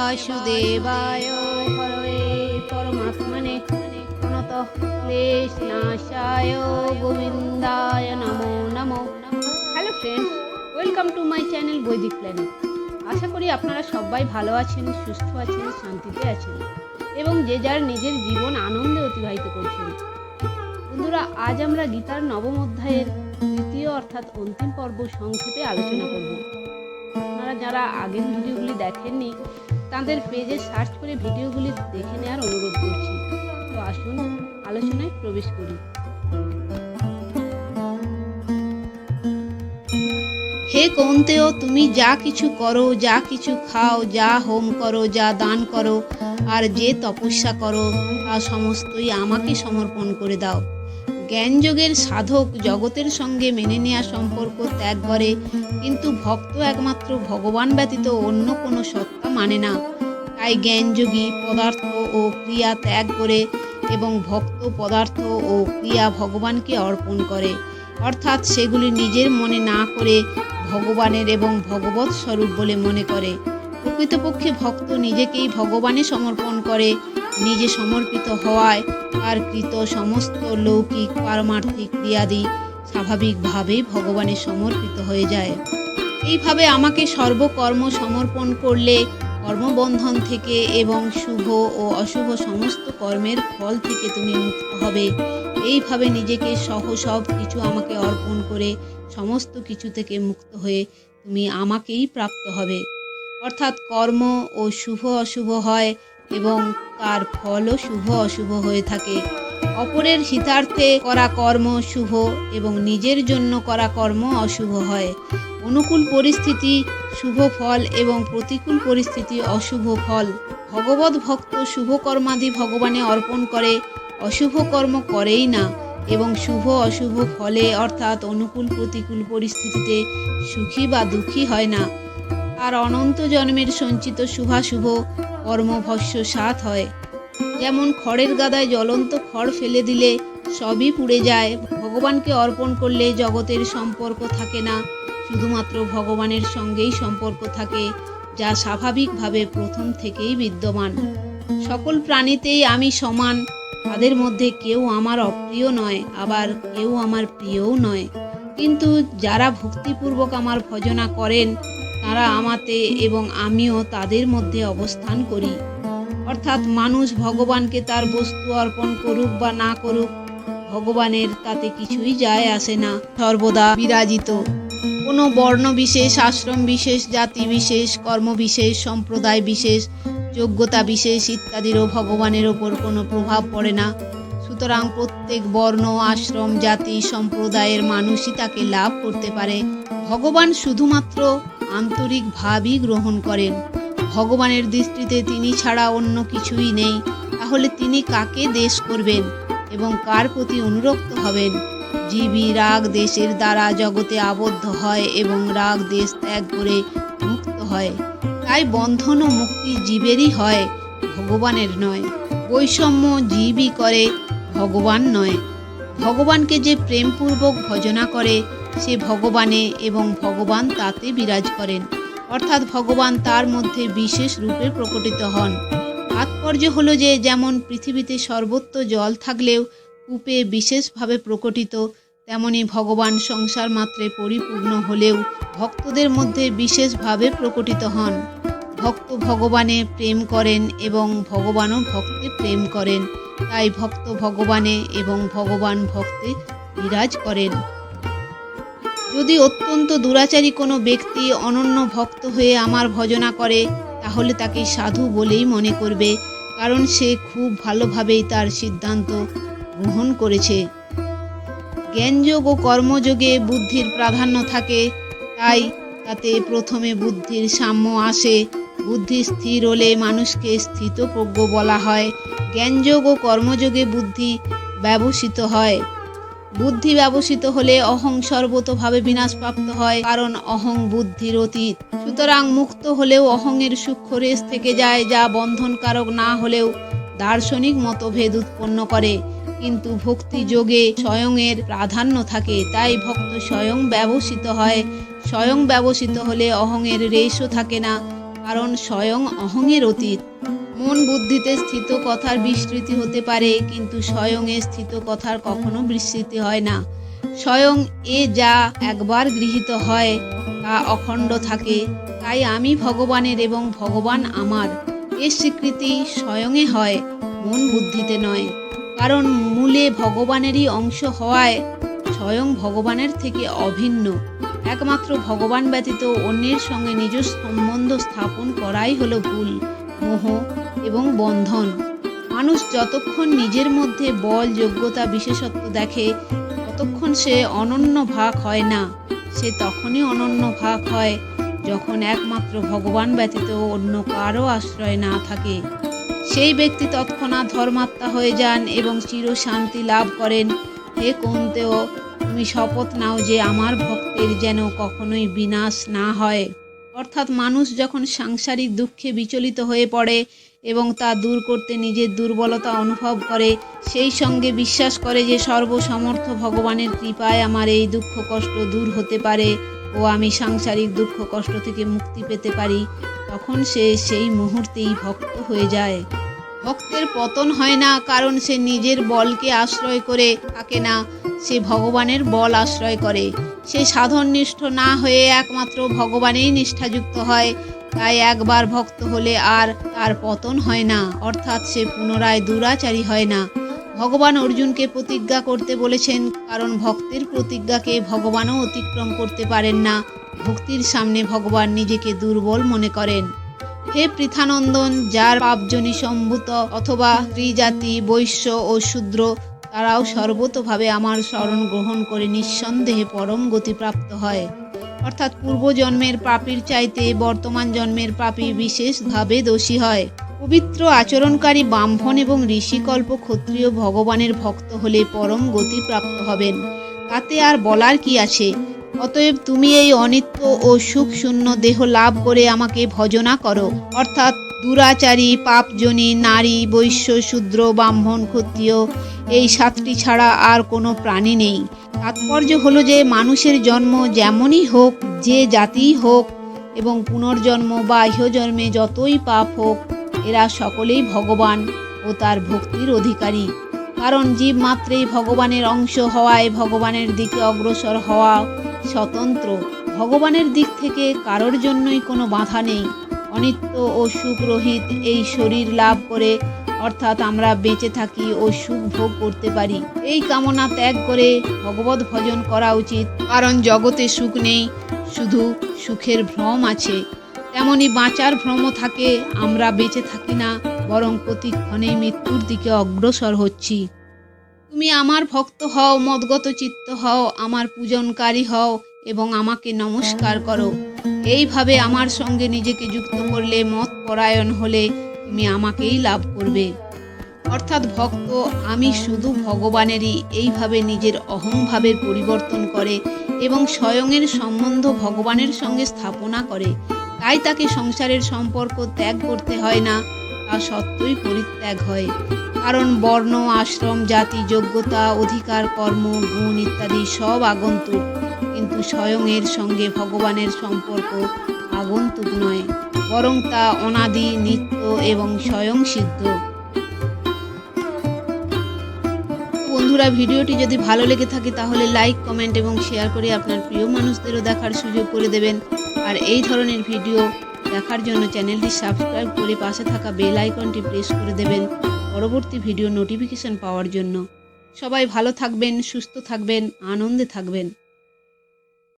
वासुदेवाय हरये परमात्मने प्रणतः क्लेशनाशाय गोविंदाय Namo Namo. Hello friends, welcome to my channel বৈদিক প্ল্যানেট। আশা করি আপনারা সবাই ভালো আছেন, সুস্থ আছেন, শান্তিতে আছেন এবং যে যার নিজের জীবন আনন্দে অতিবাহিত করছেন। বন্ধুরা, আজ আমরা গীতার নবম অধ্যায়ের তৃতীয় অর্থাৎ অন্তিম পর্ব সংক্ষেপে আলোচনা করব। আপনারা যারা আগের ভিডিওগুলি দেখেননি তাদের পেজে সার্চ করে ভিডিওগুলি দেখে নেওয়ার অনুরোধ করছি। তো আসুন আলোচনায় প্রবেশ করি। হে কৌন্তেয়, তুমি যা কিছু করো, যা কিছু খাও, যা হোম করো, যা দান করো আর যে তপস্যা করো তা সমস্তই আমাকে সমর্পণ করে দাও। জ্ঞানযোগের সাধক জগতের সঙ্গে মেনে নেওয়া সম্পর্ক ত্যাগ করে, কিন্তু ভক্ত একমাত্র ভগবান ব্যতীত অন্য কোনো সত্তা মানে না। তাই জ্ঞানযোগী পদার্থ ও ক্রিয়া ত্যাগ করে এবং ভক্ত পদার্থ ও ক্রিয়া ভগবানকে অর্পণ করে, অর্থাৎ সেগুলি নিজের মনে না করে ভগবানের এবং ভগবৎ স্বরূপ বলে মনে করে। প্রকৃতপক্ষে ভক্ত নিজেকেই ভগবানে সমর্পণ করে। নিজে সমর্পিত হওয়ায় তার কৃত সমস্ত লৌকিক পারমার্থিক ক্রিয়াদি স্বাভাবিকভাবেই ভগবানে সমর্পিত হয়ে যায়। এইভাবে আমাকে সর্বকর্ম সমর্পণ করলে কর্মবন্ধন থেকে এবং শুভ ও অশুভ সমস্ত কর্মের ফল থেকে তুমি মুক্ত হবে। এইভাবে নিজেকে সহ সব কিছু আমাকে অর্পণ করে সমস্ত কিছু থেকে মুক্ত হয়ে তুমি আমাকেই প্রাপ্ত হবে। অর্থাৎ কর্ম ও শুভ অশুভ হয় এবং তার ফলও শুভ অশুভ হয়ে থাকে। অপরের হিতার্থে করা কর্ম শুভ এবং নিজের জন্য করা কর্ম অশুভ হয়। অনুকূল পরিস্থিতি শুভ ফল এবং প্রতিকূল পরিস্থিতি অশুভ ফল। ভগবত ভক্ত শুভ কর্মাদি ভগবানে অর্পণ করে, অশুভ কর্ম করেই না এবং শুভ অশুভ ফলে অর্থাৎ অনুকূল প্রতিকূল পরিস্থিতিতে সুখী বা দুঃখী হয় না। আর অনন্ত জন্মের সঞ্চিত শুভাশুভ কর্মভস্য সাৎ হয়। যেমন খড়ের গাদায় জ্বলন্ত খড় ফেলে দিলে সবই পুড়ে যায়, ভগবানকে অর্পণ করলে জগতের সম্পর্ক থাকে না, শুধুমাত্র ভগবানের সঙ্গেই সম্পর্ক থাকে, যা স্বাভাবিকভাবে প্রথম থেকেই বিদ্যমান। সকল প্রাণীতেই আমি সমান, তাদের মধ্যে কেউ আমার অপ্রিয় নয়, আবার কেউ আমার প্রিয়ও নয়। কিন্তু যারা ভক্তিপূর্বক আমার ভজনা করেন তারা আমাতে এবং আমিও তাদের মধ্যে অবস্থান করি। অর্থাৎ মানুষ ভগবানকে তার বস্তু অর্পণ করুক বা না করুক, ভগবানের তাতে কিছুই যায় আসে না, সর্বদা বিরাজিত। কোনো বর্ণ বিশেষ, আশ্রম বিশেষ, জাতি বিশেষ, কর্ম বিশেষ, সম্প্রদায় বিশেষ, যোগ্যতা বিশেষ ইত্যাদিরও ভগবানের ওপর কোনো প্রভাব পড়ে না। সুতরাং প্রত্যেক বর্ণ, আশ্রম, জাতি, সম্প্রদায়ের মানুষই তাকে লাভ করতে পারে। ভগবান শুধুমাত্র আন্তরিক ভাবই গ্রহণ করেন। ভগবানের দৃষ্টিতে তিনি ছাড়া অন্য কিছুই নেই। তাহলে তিনি কাকে দেশ করবেন এবং কার প্রতি অনুরক্ত হবেন? জীবী রাগ দেশের দ্বারা জগতে আবদ্ধ হয় এবং রাগ দেশ ত্যাগ করে মুক্ত হয়। তাই বন্ধন ও মুক্তি জীবেরই হয়, ভগবানের নয়। বৈষম্য জীবই করে, ভগবান নয়। ভগবানকে যে প্রেমপূর্বক ভজনা করে সে ভগবানে এবং ভগবান তাতে বিরাজ করেন, অর্থাৎ ভগবান তার মধ্যে বিশেষ রূপে প্রকটিত হন। তাৎপর্য হলো যে যেমন পৃথিবীতে সর্বত্র জল থাকলেও কূপে বিশেষভাবে প্রকটিত, তেমনি ভগবান সংসার মাত্রে পরিপূর্ণ হলেও ভক্তদের মধ্যে বিশেষভাবে প্রকটিত হন। ভক্ত ভগবানে প্রেম করেন এবং ভগবানও ভক্তে প্রেম করেন। তাই ভক্ত ভগবানে এবং ভগবান ভক্তে বিরাজ করেন। যদি অত্যন্ত দুরাচারী কোনো ব্যক্তি অনন্য ভক্ত হয়ে আমার ভজনা করে তাহলে তাকে সাধু বলেই মনে করবে, কারণ সে খুব ভালোভাবেই তার সিদ্ধান্ত গ্রহণ করেছে। জ্ঞানযোগ ও কর্মযোগে বুদ্ধির প্রাধান্য থাকে, তাই তাতে প্রথমে বুদ্ধির সাম্য আসে। বুদ্ধি স্থির হলে মানুষকে স্থিতপ্রজ্ঞ বলা হয়। জ্ঞানযোগ ও কর্মযোগে বুদ্ধি ব্যবসিত হয়। বুদ্ধি ব্যবসিত হলে অহং সর্বতোভাবে বিনাশপ্রাপ্ত হয়, কারণ অহং বুদ্ধির অতীত। সুতরাং মুক্ত হলেও অহংয়ের সূক্ষ্ম রেশ থেকে যায়, যা বন্ধনকারক না হলেও দার্শনিক মতভেদ উৎপন্ন করে। কিন্তু ভক্তি যোগে স্বয়ংয়ের প্রাধান্য থাকে, তাই ভক্ত স্বয়ং ব্যবসিত হয়। স্বয়ং ব্যবসিত হলে অহংয়ের রেশও থাকে না, কারণ স্বয়ং অহংয়ের অতীত। মন বুদ্ধিতে স্থিত কথার বিস্মৃতি হতে পারে, কিন্তু স্বয়ংয়ে স্থিত কথার কখনো বিস্মৃতি হয় না। স্বয়ং এ যা একবার গৃহীত হয় তা অখণ্ড থাকে। তাই আমি ভগবানের এবং ভগবান আমার, এর স্বীকৃতি স্বয়ংয়ে হয়, মন বুদ্ধিতে নয়। কারণ মূলে ভগবানেরই অংশ হওয়ায় স্বয়ং ভগবানের থেকে অভিন্ন। একমাত্র ভগবান ব্যতীত অন্যের সঙ্গে নিজ সম্বন্ধ স্থাপন করাই হলো ভুল, মোহ এবং বন্ধন। মানুষ যতক্ষণ নিজের মধ্যে বল, যোগ্যতা, বিশেষত্ব দেখে ততক্ষণ সে অনন্য ভাগ হয় না। সে তখনই অনন্য ভাগ হয় যখন একমাত্র ভগবান ব্যতীত অন্য কারো আশ্রয় না থাকে। সেই ব্যক্তি তৎক্ষণাৎ ধর্মাত্মা হয়ে যান এবং চিরশান্তি লাভ করেন। হে কৌন্তেয়, তুমি শপথ নাও যে আমার ভক্তের যেন কখনোই বিনাশ না হয়। অর্থাৎ মানুষ যখন সাংসারিক দুঃখে বিচলিত হয়ে পড়ে এবং তা দূর করতে নিজের দুর্বলতা অনুভব করে, সেই সঙ্গে বিশ্বাস করে যে সর্বসমর্থ ভগবানের কৃপায় আমার এই দুঃখ কষ্ট দূর হতে পারে ও আমি সাংসারিক দুঃখ কষ্ট থেকে মুক্তি পেতে পারি, তখন সে সেই মুহূর্তেই ভক্ত হয়ে যায়। ভক্তের পতন হয় না, কারণ সে নিজের বলকে আশ্রয় করে থাকে না, সে ভগবানের বল আশ্রয় করে। সে সাধননিষ্ঠ না হয়ে একমাত্র ভগবানেই নিষ্ঠাযুক্ত হয়। তাই একবার ভক্ত হলে আর তার পতন হয় না, অর্থাৎ সে পুনরায় দুরাচারী হয় না। ভগবান অর্জুনকে প্রতিজ্ঞা করতে বলেছেন, কারণ ভক্তের প্রতিজ্ঞাকে ভগবানও অতিক্রম করতে পারেন না। ভক্তির সামনে ভগবান নিজেকে দুর্বল মনে করেন। হে পৃথানন্দন, যার পাপজনী সম্ভূত অথবা স্ত্রীজাতি, বৈশ্য ও শূদ্র, তারাও সর্বতোভাবে আমার শরণ গ্রহণ করে নিঃসন্দেহে পরম গতিপ্রাপ্ত হয়। অর্থাৎ পূর্বজন্মের পাপীর চাইতে বর্তমান জন্মের পাপী বিশেষভাবে দোষী হয়। পবিত্র আচরণকারী ব্রাহ্মণ এবং ঋষিকল্প ক্ষত্রিয় ভগবানের ভক্ত হলে পরম গতিপ্রাপ্ত হবেন, তাতে আর বলার কি আছে। অতএব তুমি এই অনিত্য ও সুখ শূন্য দেহ লাভ করে আমাকে ভজনা করো। অর্থাৎ দুরাচারী, পাপজনী, নারী, বৈশ্য, শূদ্র, ব্রাহ্মণ, ক্ষত্রিয়, এই সাতটি ছাড়া আর কোনো প্রাণী নেই। তাৎপর্য হলো যে মানুষের জন্ম যেমনই হোক, যে জাতিই হোক, এবং পুনর্জন্ম বা ইহজন্মে যতই পাপ হোক, এরা সকলেই ভগবান ও তার ভক্তির অধিকারী। কারণ জীব মাত্রেই ভগবানের অংশ হওয়ায় ভগবানের দিকে অগ্রসর হওয়া স্বতন্ত্র। ভগবানের দিক থেকে কারোর জন্যই কোনো বাধা নেই। অনিত্য ও সুখরহিত এই শরীর লাভ করে, অর্থাৎ আমরা বেঁচে থাকি ও সুখ ভোগ করতে পারি, এই কামনা ত্যাগ করে ভগবত ভজন করা উচিত। কারণ জগতে সুখ নেই, শুধু সুখের ভ্রম আছে। তেমনি বাঁচার ভ্রমও থাকে, আমরা বেঁচে থাকি না, বরং প্রতিক্ষণেই মৃত্যুর দিকে অগ্রসর হচ্ছি। তুমি আমার ভক্ত হও, মদগত চিত্ত হও, আমার পূজনকারী হও এবং আমাকে নমস্কার করো। এইভাবে আমার সঙ্গে নিজেকে যুক্ত করলে, মত পরায়ণ হলে তুমি আমাকেই লাভ করবে। অর্থাৎ ভক্ত আমি শুধু ভগবানেরই, এইভাবে নিজের অহংভাবের পরিবর্তন করে এবং স্বয়ংয়ের সম্বন্ধ ভগবানের সঙ্গে স্থাপনা করে। তাই তাকে সংসারের সম্পর্ক ত্যাগ করতে হয় না, তা সত্যই পরিত্যাগ হয়। কারণ বর্ণ, আশ্রম, জাতি, যোগ্যতা, অধিকার, কর্ম, গুণ ইত্যাদি সব আগন্তুক, কিন্তু স্বয়ংয়ের সঙ্গে ভগবানের সম্পর্ক আগন্তুক নয়, বরং তা অনাদি, নিত্য এবং স্বয়ং সিদ্ধ। বন্ধুরা, ভিডিওটি যদি ভালো লেগে থাকে তাহলে লাইক, কমেন্ট এবং শেয়ার করে আপনার প্রিয় মানুষদেরও দেখার সুযোগ করে দেবেন। আর এই ধরনের ভিডিও দেখার জন্য চ্যানেলটি সাবস্ক্রাইব করে পাশে থাকা বেল আইকনটি প্রেস করে দেবেন পরবর্তী ভিডিও নোটিফিকেশন পাওয়ার জন্য। সবাই ভালো থাকবেন, সুস্থ থাকবেন, আনন্দে থাকবেন।